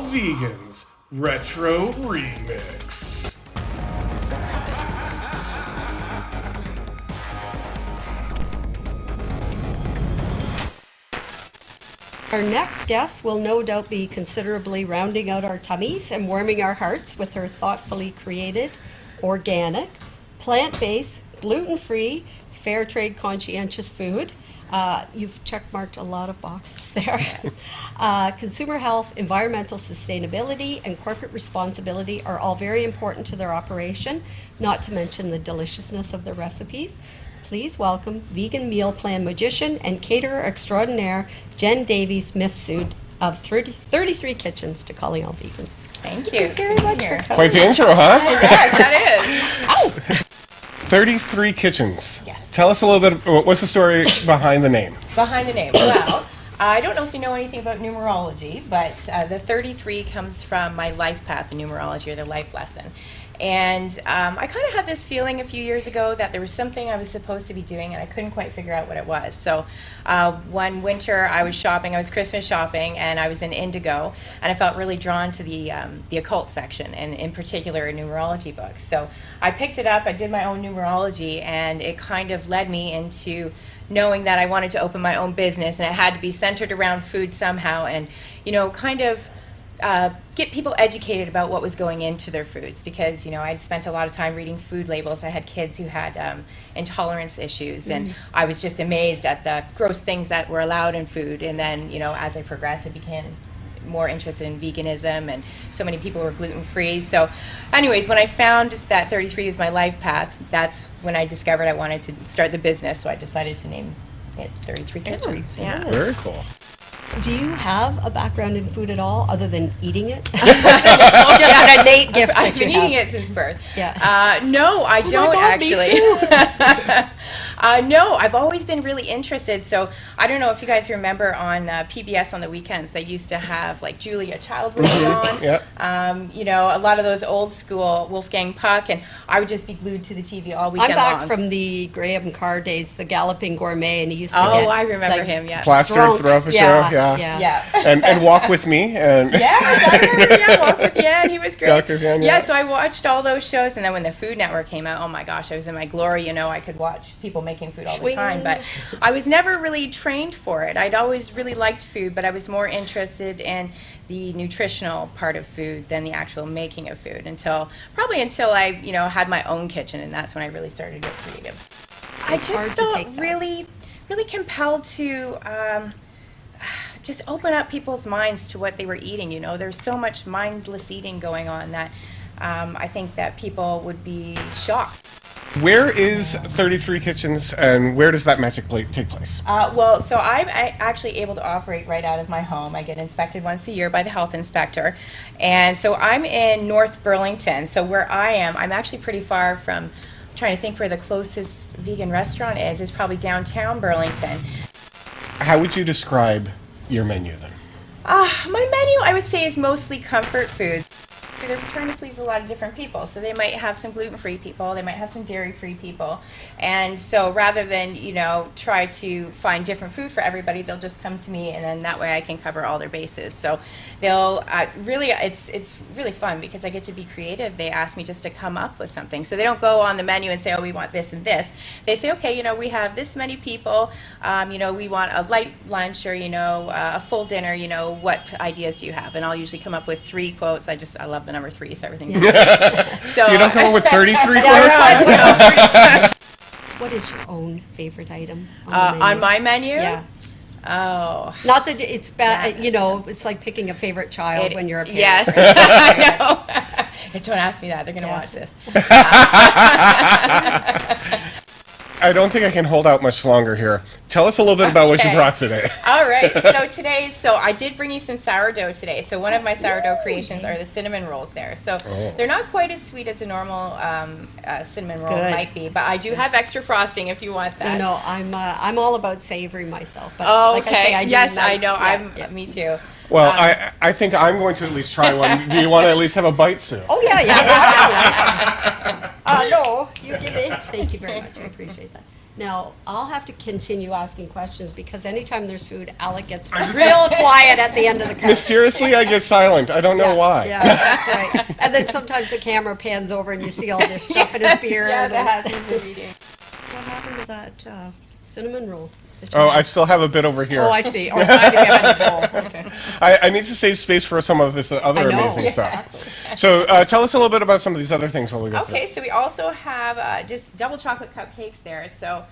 Vegans Retro Remix. Our next guest will no doubt be considerably rounding out our tummies and warming our hearts with her thoughtfully created, organic, plant-based, gluten-free, fair trade conscientious food. You've checkmarked a lot of boxes there. Yes. Consumer health, environmental sustainability, and corporate responsibility are all very important to their operation, not to mention the deliciousness of the recipes. Please welcome vegan meal plan magician and caterer extraordinaire, Jen Davies-Mifsud of 33 Kitchens to Calling All Vegans. Thank you. Thank you very much for coming. Quite the intro, huh? Yes, that is. 33 Kitchens. Yes. Tell us a little bit, what's the story behind the name? Behind the name. Well, I don't know if you know anything about numerology, but the 33 comes from my life path in numerology, or the life lesson. And I kind of had this feeling a few years ago that there was something I was supposed to be doing, and I couldn't quite figure out what it was. So one winter I was shopping, I was Christmas shopping, and I was in Indigo, and I felt really drawn to the occult section, and in particular numerology books. So I picked it up, I did my own numerology, and it kind of led me into knowing that I wanted to open my own business, and it had to be centered around food somehow, and kind of get people educated about what was going into their foods, because I'd spent a lot of time reading food labels. I had kids who had intolerance issues, and I was just amazed at the gross things that were allowed in food. And then as I progressed, I became more interested in veganism, and so many people were gluten-free. So anyways, when I found that 33 was my life path, that's when I discovered I wanted to start the business. So I decided to name it 33 Kitchens. Yeah. Very cool. Do you have a background in food at all, other than eating it? Just an innate gift that I've been you eating have. it since birth. Yeah. No, I don't God, actually. Me too. No, I've always been really interested. So I don't know if you guys remember on PBS on the weekends, they used to have like Julia Child was on. Yep. A lot of those old school Wolfgang Puck, and I would just be glued to the TV all weekend I'm back long. from the Graham Carr days, the Galloping Gourmet, and he used to Oh, get, I remember like, him. Yeah. Plastered drunk. throughout the Yeah, show. Yeah. And Walk With Me. And I remember, Walk with Yan, he was great. Walk with Yan, yeah. So I watched all those shows, and then when the Food Network came out, oh my gosh, I was in my glory. I could watch people making food all the time, but I was never really trained for it. I'd always really liked food, but I was more interested in the nutritional part of food than the actual making of food until I, had my own kitchen, and that's when I really started to get creative. I just felt really, really compelled to just open up people's minds to what they were eating. There's so much mindless eating going on that I think that people would be shocked. Where is 33 Kitchens, and where does that magic take place? So I'm actually able to operate right out of my home. I get inspected once a year by the health inspector. And so I'm in North Burlington. So where I am, I'm actually pretty far from, I'm trying to think where the closest vegan restaurant is probably downtown Burlington. How would you describe your menu then? My menu, I would say, is mostly comfort food. They're trying to please a lot of different people. So they might have some gluten-free people, they might have some dairy-free people. And so rather than, try to find different food for everybody, they'll just come to me, and then that way I can cover all their bases. So they'll really, it's really fun because I get to be creative. They ask me just to come up with something. So they don't go on the menu and say, oh, we want this and this. They say, okay, we have this many people, we want a light lunch or, a full dinner, what ideas do you have? And I'll usually come up with 3 quotes. I love the number 3, so everything's so You don't come up with 33 Yeah, what is your own favorite item on my menu? Yeah. Oh. Not that it's bad, Yeah. it's like picking a favorite child when you're a parent. Yes, I know. Don't ask me that. They're going to watch this. I don't think I can hold out much longer here. Tell us a little bit about what you brought today. All right. So I did bring you some sourdough today. So one of my sourdough creations are the cinnamon rolls there. So they're not quite as sweet as a normal cinnamon roll might be, but I do have extra frosting if you want that. No, I'm all about savory myself. But Oh, like okay. I say, Yes, I know. Yeah. Me too. Well, I think I'm going to at least try one. Do you want to at least have a bite soon? Oh, yeah. No, you give it. Thank you very much. I appreciate that. Now, I'll have to continue asking questions because anytime there's food, Alec gets real quiet at the end of the conversation. Mysteriously, I get silent. I don't know why. Yeah, that's right. And then sometimes the camera pans over and you see all this stuff in his beard. Yeah, and- that has been reading. What happened to that cinnamon roll? that you Oh, had? I still have a bit over here. Oh, I see. Or time to get on the bowl. Okay. I need to save space for some of this other I know. amazing Yeah. stuff. So tell us a little bit about some of these other things while we go through. Okay, so we also have just double chocolate cupcakes there. So,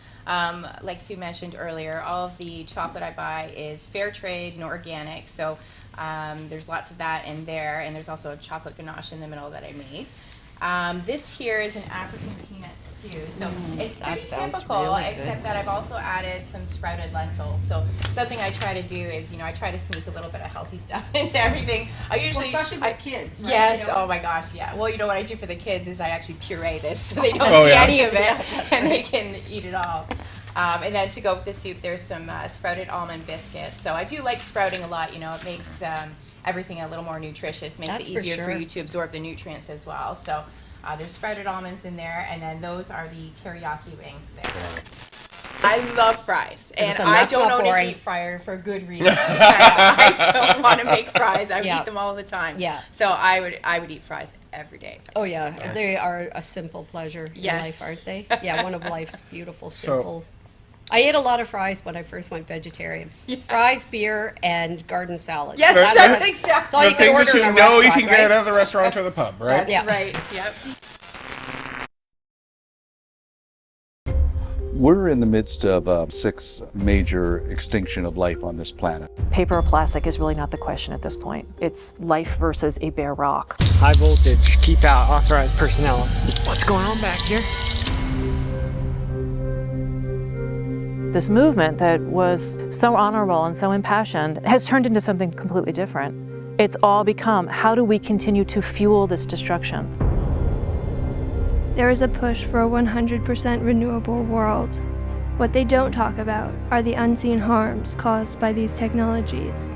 like Sue mentioned earlier, all of the chocolate I buy is fair trade and organic. So there's lots of that in there, and there's also a chocolate ganache in the middle that I made. This here is an African peanut stew. So it's pretty sounds typical, really good. except that I've also added some sprouted lentils. So something I try to do is, I try to sneak a little bit of healthy stuff into everything. I usually, especially with kids, right? Yes. You know? Oh my gosh. Yeah. Well, what I do for the kids is I actually puree this so they don't Oh, see yeah. any of it and they can eat it all. And then to go with the soup, there's some sprouted almond biscuits. So I do like sprouting a lot. It makes everything a little more nutritious, makes That's it for easier for sure. you to absorb the nutrients as well. So there's sprouted almonds in there, and then those are the teriyaki wings there. I love fries, and Listen, I that's don't not own a boring. deep fryer for good reason. Because I don't want to make fries. I would Yeah. eat them all the time. Yeah. So I would eat fries every day. Oh yeah, they are a simple pleasure in Yes. life, aren't they? Yeah, one of life's beautiful, So- simple. I ate a lot of fries when I first went vegetarian. Fries, beer, and garden salad. Yes, That's that's what- exactly. that's all The you can things order that you in a know you restaurant, can get right? out of the restaurant or the pub, right? That's Yeah. right. Yep. We're in the midst of a 6 major extinction of life on this planet. Paper or plastic is really not the question at this point. It's life versus a bare rock. High voltage, keep out authorized personnel. What's going on back here? This movement that was so honorable and so impassioned has turned into something completely different. It's all become, how do we continue to fuel this destruction? There is a push for a 100% renewable world. What they don't talk about are the unseen harms caused by these technologies.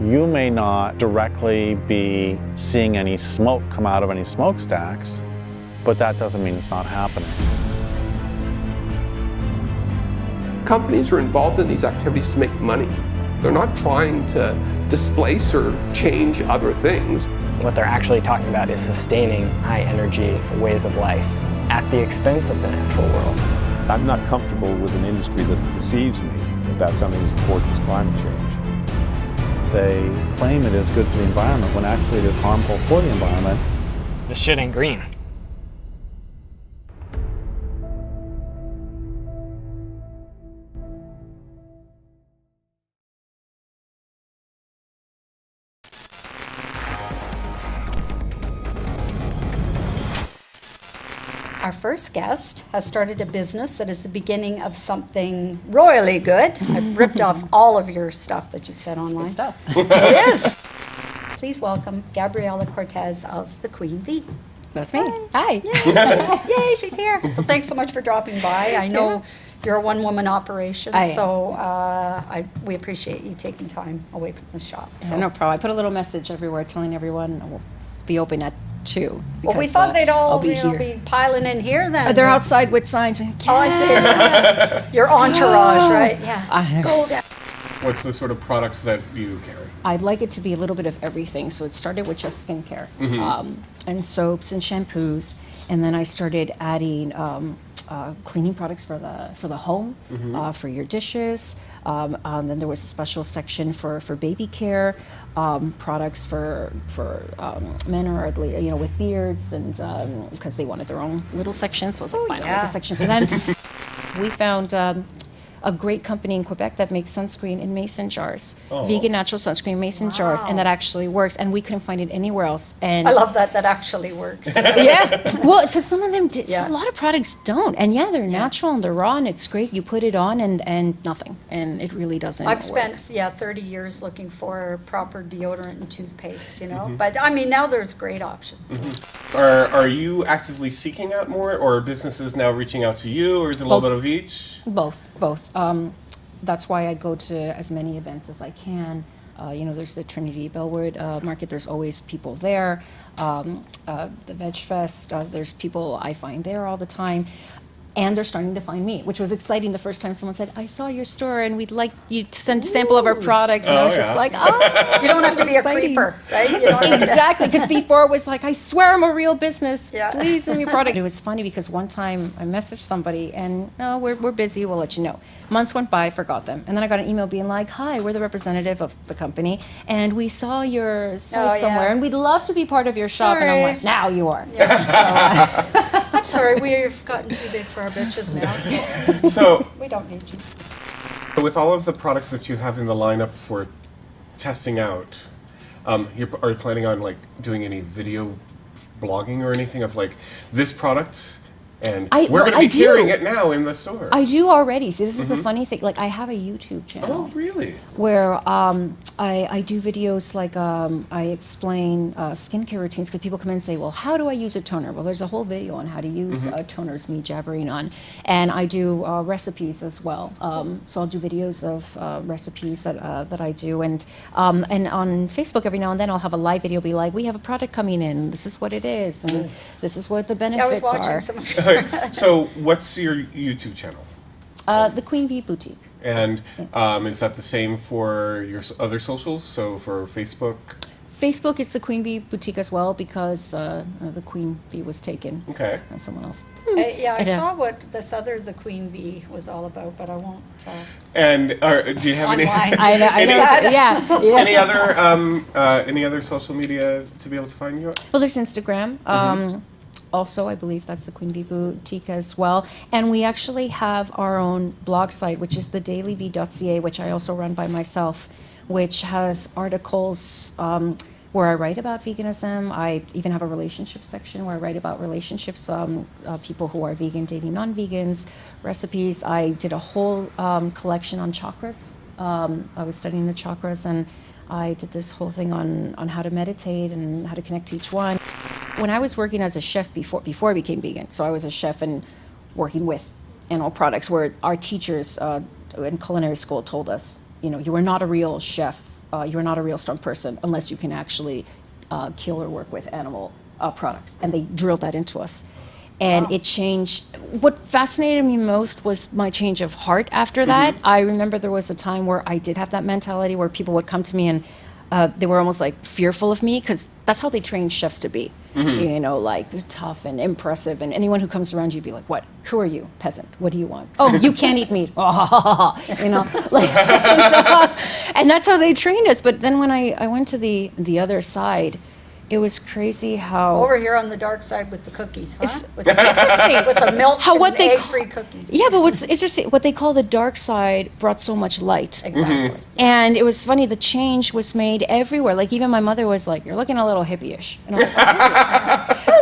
You may not directly be seeing any smoke come out of any smokestacks, but that doesn't mean it's not happening. Companies are involved in these activities to make money. They're not trying to displace or change other things. What they're actually talking about is sustaining high energy ways of life at the expense of the natural world. I'm not comfortable with an industry that deceives me about something as important as climate change. They claim it is good for the environment when actually it is harmful for the environment. This shit ain't green. Our first guest has started a business that is the beginning of something royally good. I've ripped off all of your stuff that you've said online. stuff. It is. Please welcome Gabriela Cortez of TheQueenVBoutique. That's me. Hi. Yay, she's here. So thanks so much for dropping by. I know you're a one-woman operation, I am. so we appreciate you taking time away from the shop. So. No problem. I put a little message everywhere telling everyone we'll be open at 2. Well, we because, thought they'd all I'll be here. be piling in here then. They're outside with signs. Oh, I see. Your entourage, right? Yeah. I know. What's the sort of products that you carry? I'd like it to be a little bit of everything. So it started with just skincare and soaps and shampoos, and then I started adding cleaning products for the home, for your dishes. Then there was a special section for baby care, products for men or with beards, and because they wanted their own little section. So I was like, fine, I'll make a section for them. We found a great company in Quebec that makes sunscreen in mason jars, vegan natural sunscreen mason jars, and that actually works. And we couldn't find it anywhere else. And I love that. That actually works. yeah, well, because some of them, Yeah. a lot of products don't, and they're natural and they're raw, and it's great. You put it on and nothing, and it really doesn't. I've work. spent 30 years looking for proper deodorant and toothpaste, But I mean, now there's great options. Are you actively seeking out more, or are businesses now reaching out to you, or is it a little Both. bit of each? Both. That's why I go to as many events as I can. There's the Trinity Bellwood Market. There's always people there. The Veg Fest. There's people I find there all the time. and they're starting to find me, which was exciting the first time someone said, I saw your store and we'd like you to send a sample of our products. And I was just like, oh, You don't have to be exciting. a creeper, right? You don't have to- Exactly, because before it was like, I swear I'm a real business. Yeah. Please send me a product. It was funny because one time I messaged somebody and, no, we're busy, we'll let you know. Months went by, I forgot them. And then I got an email being like, hi, we're the representative of the company and we saw your site somewhere and we'd love to be part of your shop. And I'm like, now you are. I'm sorry, we've gotten too big for our britches now, so So, we don't need you. with all of the products that you have in the lineup for testing out, are you planning on like doing any video blogging or anything of like this product? And we're going to be carrying it now in the store. I do already. See, this is the funny thing. Like, I have a YouTube channel. Oh, really? Where I do videos like I explain skincare routines because people come in and say, well, how do I use a toner? Well, there's a whole video on how to use toners, me jabbering on. And I do recipes as well. So I'll do videos of recipes that I do. And on Facebook every now and then I'll have a live video be like, we have a product coming in. This is what it is. And this is what the benefits I was watching are. some of So, what's your YouTube channel? TheQueenVBoutique. And is that the same for your other socials? So for Facebook? Facebook, it's the QueenVBoutique as well because the Queen V was taken by someone else. I saw what the Queen V was all about, but I won't. And do you have any? Any other social media to be able to find you? Well, there's Instagram. Also, I believe that's the QueenVBoutique as well. And we actually have our own blog site, which is thedailyv.ca, which I also run by myself, which has articles where I write about veganism. I even have a relationship section where I write about relationships, people who are vegan, dating non-vegans, recipes. I did a whole collection on chakras. I was studying the chakras, and I did this whole thing on how to meditate and how to connect to each one. When I was working as a chef before I became vegan, so I was a chef and working with animal products, where our teachers in culinary school told us, you are not a real chef, you are not a real strong person unless you can actually kill or work with animal products. And they drilled that into us. And it changed. What fascinated me most was my change of heart after that. I remember there was a time where I did have that mentality where people would come to me and they were almost like fearful of me because that's how they train chefs to be. Like tough and impressive, and anyone who comes around you be like, what? Who are you? Peasant. What do you want? Oh, you can't eat meat. And that's how they trained us. But then when I went to the other side, it was crazy how Over here on the dark side with the cookies, huh? With interesting. with the milk and they egg-free cookies. Yeah, but what's interesting, what they call the dark side brought so much light. Exactly. And it was funny, the change was made everywhere. Like, even my mother was like, you're looking a little hippie-ish. And I was like,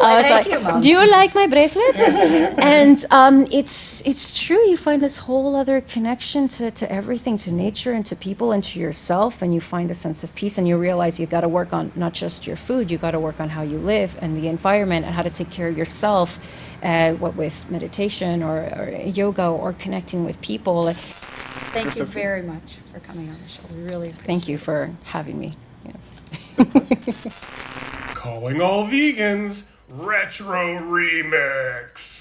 I was Thank like, you, Mom. do you like my bracelet? And it's true, you find this whole other connection to everything, to nature and to people and to yourself, and you find a sense of peace, and you realize you've got to work on not just your food, you got to work on how you live and the environment and how to take care of yourself, what with meditation or yoga or connecting with people. Thank you very much for coming on the show. We really appreciate Thank you for having me. Calling all vegans, Retro Remix.